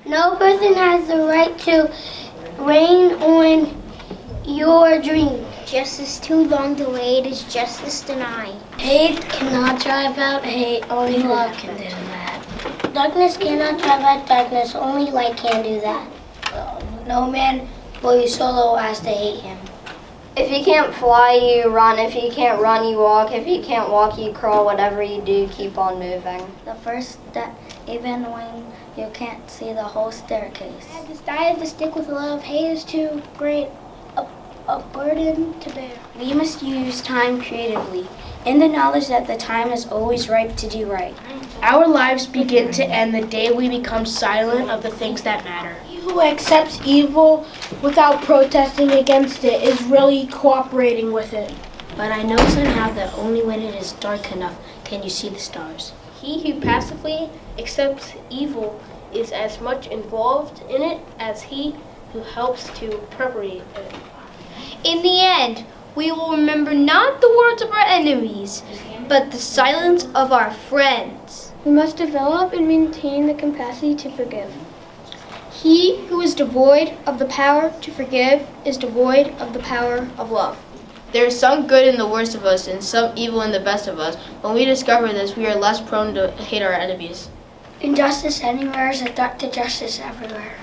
No person has the right to rain on your dream. Justice too long delayed is justice denied. Hate cannot drive out hate, only love can do that. Darkness cannot drive out darkness, only light can do that. No man will you solo as to hate him. If you can't fly, you run. If you can't run, you walk. If you can't walk, you crawl. Whatever you do, keep on moving. The first step, even when you can't see the whole staircase. I have decided to stick with love. Hate is too great a burden to bear. We must use time creatively, in the knowledge that the time is always ripe to do right. Our lives begin to end the day we become silent of the things that matter. He who accepts evil without protesting against it is really cooperating with it. But I know somehow that only when it is dark enough can you see the stars. He who passively accepts evil is as much involved in it as he who helps to perpetrate it. In the end, we will remember not the words of our enemies, but the silence of our friends. We must develop and maintain the capacity to forgive. He who is devoid of the power to forgive is devoid of the power of love. There is some good in the worst of us and some evil in the best of us. When we discover this, we are less prone to hate our enemies. Injustice anywhere is a threat to justice everywhere.